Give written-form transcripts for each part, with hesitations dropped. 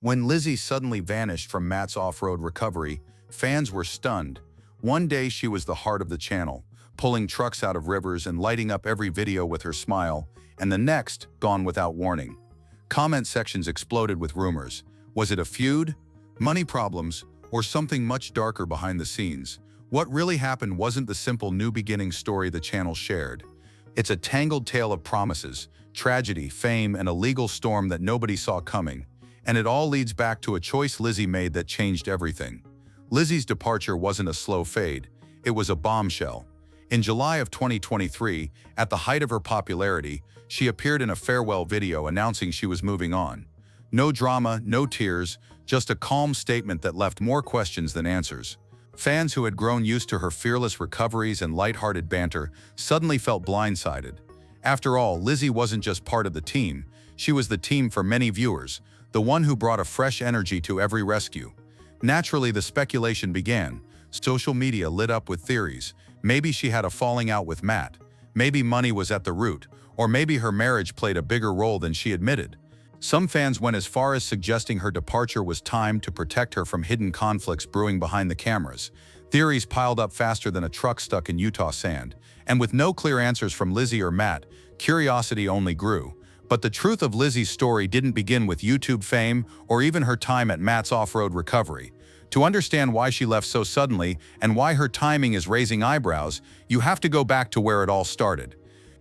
When Lizzy suddenly vanished from Matt's off-road recovery, fans were stunned. One day she was the heart of the channel, pulling trucks out of rivers and lighting up every video with her smile, and the next, gone without warning. Comment sections exploded with rumors. Was it a feud, money problems, or something much darker behind the scenes? What really happened wasn't the simple new beginning story the channel shared. It's a tangled tale of promises, tragedy, fame, and a legal storm that nobody saw coming. And it all leads back to a choice Lizzy made that changed everything. Lizzy's departure wasn't a slow fade, it was a bombshell. In July of 2023, at the height of her popularity, she appeared in a farewell video announcing she was moving on. No drama, no tears, just a calm statement that left more questions than answers. Fans who had grown used to her fearless recoveries and lighthearted banter suddenly felt blindsided. After all, Lizzy wasn't just part of the team, she was the team for many viewers, the one who brought a fresh energy to every rescue. Naturally, the speculation began. Social media lit up with theories. Maybe she had a falling out with Matt. Maybe money was at the root. Or maybe her marriage played a bigger role than she admitted. Some fans went as far as suggesting her departure was timed to protect her from hidden conflicts brewing behind the cameras. Theories piled up faster than a truck stuck in Utah sand. And with no clear answers from Lizzy or Matt, curiosity only grew. But the truth of Lizzy's story didn't begin with YouTube fame or even her time at Matt's off-road recovery. To understand why she left so suddenly and why her timing is raising eyebrows, you have to go back to where it all started.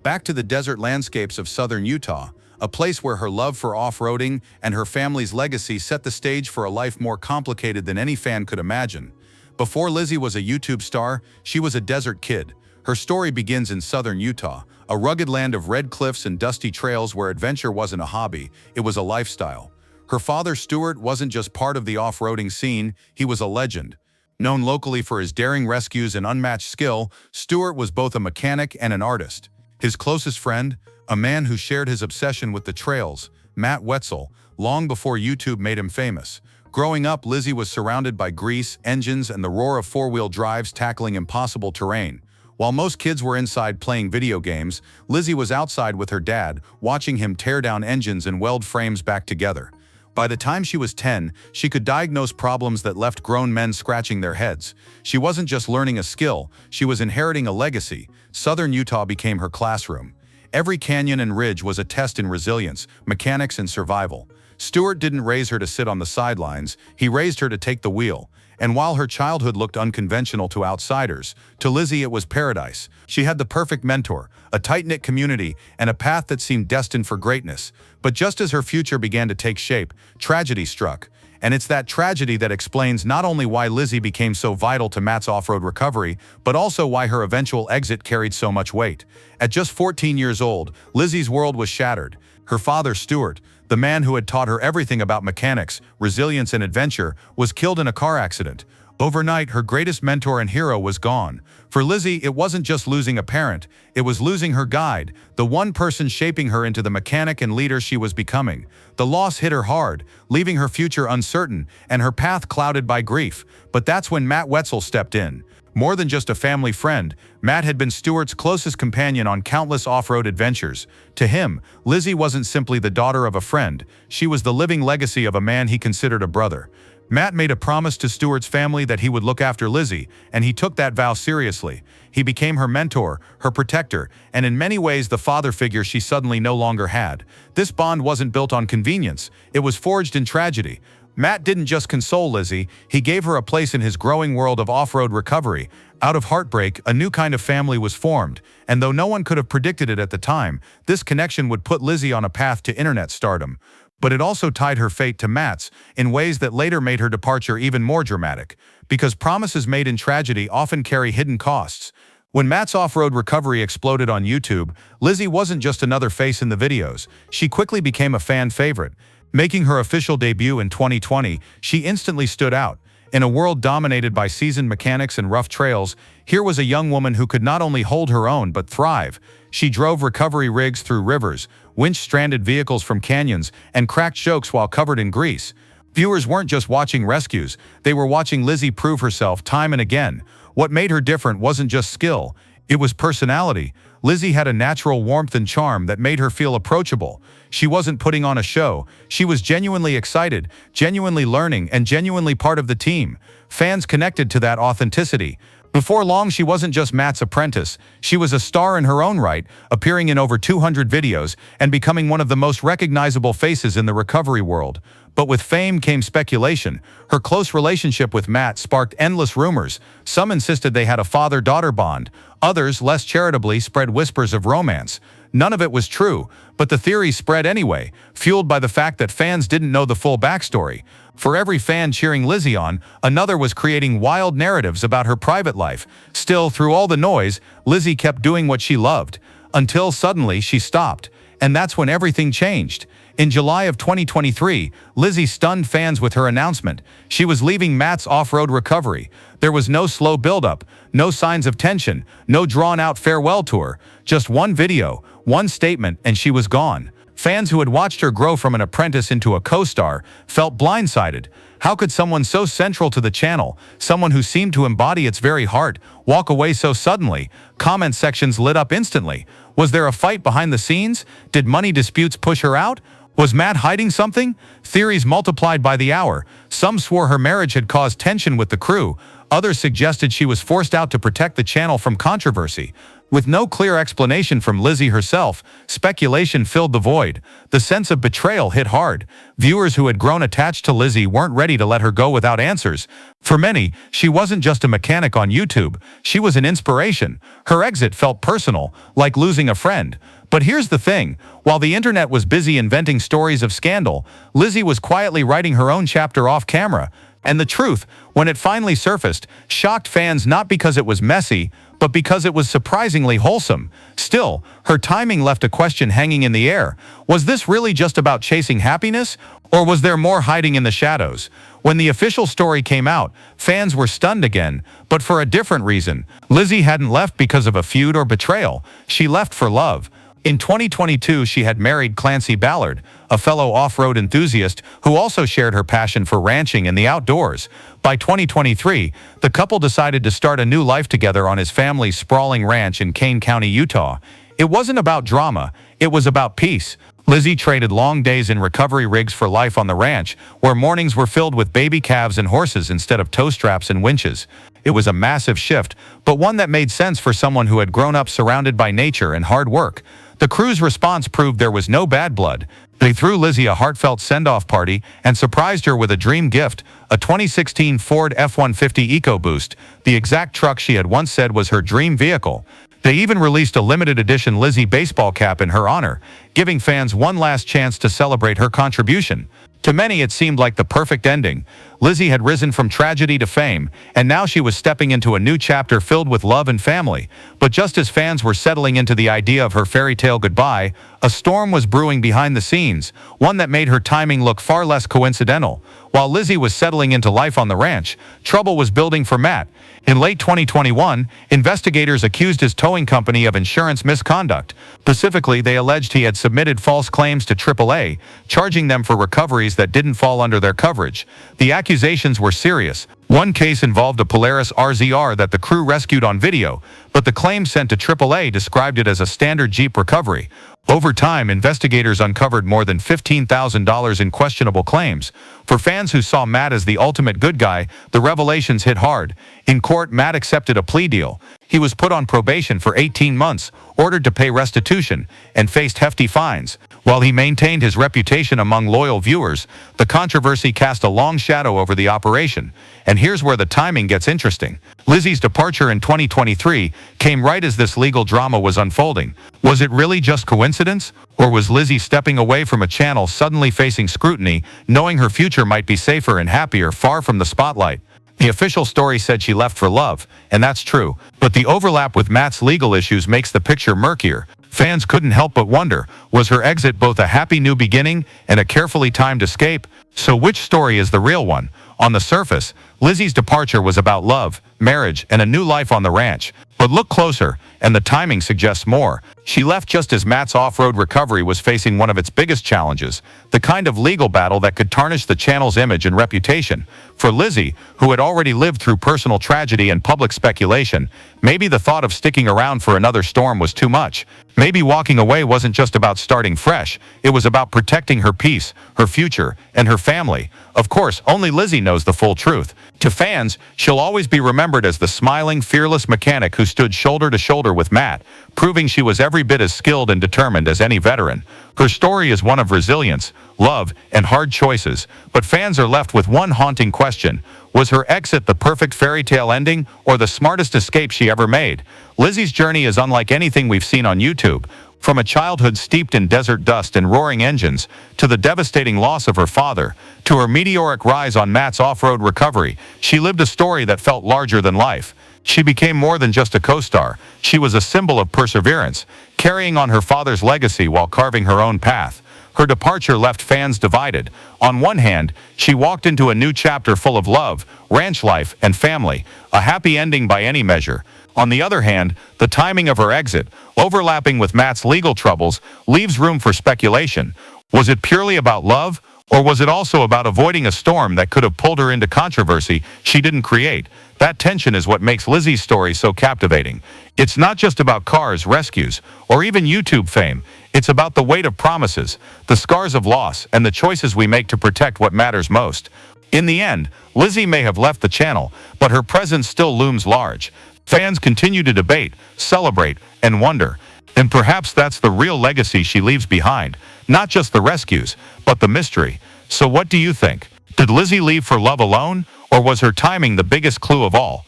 Back to the desert landscapes of southern Utah, a place where her love for off-roading and her family's legacy set the stage for a life more complicated than any fan could imagine. Before Lizzy was a YouTube star, she was a desert kid. Her story begins in southern Utah, a rugged land of red cliffs and dusty trails where adventure wasn't a hobby, it was a lifestyle. Her father, Stuart, wasn't just part of the off-roading scene, he was a legend. Known locally for his daring rescues and unmatched skill, Stuart was both a mechanic and an artist. His closest friend, a man who shared his obsession with the trails, Matt Wetzel, long before YouTube made him famous. Growing up, Lizzy was surrounded by grease, engines, and the roar of four-wheel drives tackling impossible terrain. While most kids were inside playing video games, Lizzy was outside with her dad, watching him tear down engines and weld frames back together. By the time she was 10, she could diagnose problems that left grown men scratching their heads. She wasn't just learning a skill, she was inheriting a legacy. Southern Utah became her classroom. Every canyon and ridge was a test in resilience, mechanics, and survival. Stuart didn't raise her to sit on the sidelines, he raised her to take the wheel. And while her childhood looked unconventional to outsiders, to Lizzy it was paradise. She had the perfect mentor, a tight-knit community, and a path that seemed destined for greatness. But just as her future began to take shape, tragedy struck. And it's that tragedy that explains not only why Lizzy became so vital to Matt's off-road recovery, but also why her eventual exit carried so much weight. At just 14 years old, Lizzy's world was shattered. Her father, Stuart, the man who had taught her everything about mechanics, resilience, and adventure, was killed in a car accident. Overnight, her greatest mentor and hero was gone. For Lizzy, it wasn't just losing a parent, it was losing her guide, the one person shaping her into the mechanic and leader she was becoming. The loss hit her hard, leaving her future uncertain and her path clouded by grief. But that's when Matt Wetzel stepped in. More than just a family friend, Matt had been Stuart's closest companion on countless off-road adventures. To him, Lizzy wasn't simply the daughter of a friend, she was the living legacy of a man he considered a brother. Matt made a promise to Stuart's family that he would look after Lizzy, and he took that vow seriously. He became her mentor, her protector, and in many ways the father figure she suddenly no longer had. This bond wasn't built on convenience, it was forged in tragedy. Matt didn't just console Lizzy, he gave her a place in his growing world of off-road recovery. Out of heartbreak, a new kind of family was formed, and though no one could have predicted it at the time, this connection would put Lizzy on a path to internet stardom. But it also tied her fate to Matt's in ways that later made her departure even more dramatic. Because promises made in tragedy often carry hidden costs. When Matt's off-road recovery exploded on YouTube, Lizzy wasn't just another face in the videos, she quickly became a fan favorite. Making her official debut in 2020, she instantly stood out. In a world dominated by seasoned mechanics and rough trails, here was a young woman who could not only hold her own but thrive. She drove recovery rigs through rivers, winched stranded vehicles from canyons, and cracked jokes while covered in grease. Viewers weren't just watching rescues, they were watching Lizzy prove herself time and again. What made her different wasn't just skill, It was personality. Lizzy had a natural warmth and charm that made her feel approachable. She wasn't putting on a show. She was genuinely excited, genuinely learning, and genuinely part of the team. Fans connected to that authenticity. Before long, she wasn't just Matt's apprentice. She was a star in her own right, appearing in over 200 videos and becoming one of the most recognizable faces in the recovery world. But with fame came speculation. Her close relationship with Matt sparked endless rumors. Some insisted they had a father-daughter bond. Others, less charitably, spread whispers of romance. None of it was true, but the theory spread anyway, fueled by the fact that fans didn't know the full backstory. For every fan cheering Lizzy on, another was creating wild narratives about her private life. Still, through all the noise, Lizzy kept doing what she loved. Until suddenly she stopped. And that's when everything changed. In July of 2023, Lizzy stunned fans with her announcement. She was leaving Matt's off-road recovery. There was no slow build-up, no signs of tension, no drawn-out farewell tour. Just one video, one statement, and she was gone. Fans who had watched her grow from an apprentice into a co-star felt blindsided. How could someone so central to the channel, someone who seemed to embody its very heart, walk away so suddenly? Comment sections lit up instantly. Was there a fight behind the scenes? Did money disputes push her out? Was Matt hiding something? Theories multiplied by the hour. Some swore her marriage had caused tension with the crew. Others suggested she was forced out to protect the channel from controversy. With no clear explanation from Lizzy herself, speculation filled the void. The sense of betrayal hit hard. Viewers who had grown attached to Lizzy weren't ready to let her go without answers. For many, she wasn't just a mechanic on YouTube. She was an inspiration. Her exit felt personal, like losing a friend. But here's the thing. While the internet was busy inventing stories of scandal, Lizzy was quietly writing her own chapter off camera. And the truth, when it finally surfaced, shocked fans not because it was messy, but because it was surprisingly wholesome. Still, her timing left a question hanging in the air. Was this really just about chasing happiness? Or was there more hiding in the shadows? When the official story came out, fans were stunned again, but for a different reason. Lizzy hadn't left because of a feud or betrayal. She left for love. In 2022, she had married Clancy Ballard, a fellow off-road enthusiast who also shared her passion for ranching and the outdoors. By 2023, the couple decided to start a new life together on his family's sprawling ranch in Kane County, Utah. It wasn't about drama, it was about peace. Lizzy traded long days in recovery rigs for life on the ranch, where mornings were filled with baby calves and horses instead of tow straps and winches. It was a massive shift, but one that made sense for someone who had grown up surrounded by nature and hard work. The crew's response proved there was no bad blood. They threw Lizzy a heartfelt send-off party and surprised her with a dream gift, a 2016 Ford F-150 EcoBoost, the exact truck she had once said was her dream vehicle. They even released a limited edition Lizzy baseball cap in her honor, giving fans one last chance to celebrate her contribution. To many, it seemed like the perfect ending. Lizzy had risen from tragedy to fame, and now she was stepping into a new chapter filled with love and family. But just as fans were settling into the idea of her fairy tale goodbye, a storm was brewing behind the scenes, one that made her timing look far less coincidental. While Lizzy was settling into life on the ranch, trouble was building for Matt. In late 2021, investigators accused his towing company of insurance misconduct. Specifically, they alleged he had submitted false claims to AAA, charging them for recoveries that didn't fall under their coverage. The accusations were serious. One case involved a Polaris RZR that the crew rescued on video, but the claim sent to AAA described it as a standard Jeep recovery. Over time, investigators uncovered more than $15,000 in questionable claims. For fans who saw Matt as the ultimate good guy, the revelations hit hard. In court, Matt accepted a plea deal. He was put on probation for 18 months, ordered to pay restitution, and faced hefty fines. While he maintained his reputation among loyal viewers, the controversy cast a long shadow over the operation. And here's where the timing gets interesting. Lizzy's departure in 2023 came right as this legal drama was unfolding. Was it really just coincidence? Or was Lizzy stepping away from a channel suddenly facing scrutiny, knowing her future might be safer and happier far from the spotlight? The official story said she left for love, and that's true. But the overlap with Matt's legal issues makes the picture murkier. Fans couldn't help but wonder, was her exit both a happy new beginning and a carefully timed escape? So which story is the real one? On the surface, Lizzy's departure was about love, marriage, and a new life on the ranch. But look closer, and the timing suggests more. She left just as Matt's off-road recovery was facing one of its biggest challenges, the kind of legal battle that could tarnish the channel's image and reputation. For Lizzy, who had already lived through personal tragedy and public speculation, maybe the thought of sticking around for another storm was too much. Maybe walking away wasn't just about starting fresh, it was about protecting her peace, her future, and her family. Of course, only Lizzy knows the full truth. To fans, she'll always be remembered as the smiling, fearless mechanic who stood shoulder to shoulder with Matt, proving she was every bit as skilled and determined as any veteran. Her story is one of resilience, love, and hard choices, but fans are left with one haunting question. Was her exit the perfect fairy tale ending or the smartest escape she ever made? Lizzy's journey is unlike anything we've seen on YouTube. From a childhood steeped in desert dust and roaring engines, to the devastating loss of her father, to her meteoric rise on Matt's off-road recovery, she lived a story that felt larger than life. She became more than just a co-star. She was a symbol of perseverance, carrying on her father's legacy while carving her own path. Her departure left fans divided. On one hand, she walked into a new chapter full of love, ranch life, and family, a happy ending by any measure. On the other hand, the timing of her exit, overlapping with Matt's legal troubles, leaves room for speculation. Was it purely about love, or was it also about avoiding a storm that could have pulled her into controversy she didn't create? That tension is what makes Lizzy's story so captivating. It's not just about cars, rescues, or even YouTube fame. It's about the weight of promises, the scars of loss, and the choices we make to protect what matters most. In the end, Lizzy may have left the channel, but her presence still looms large. Fans continue to debate, celebrate, and wonder. And perhaps that's the real legacy she leaves behind. Not just the rescues, but the mystery. So what do you think? Did Lizzy leave for love alone, or was her timing the biggest clue of all?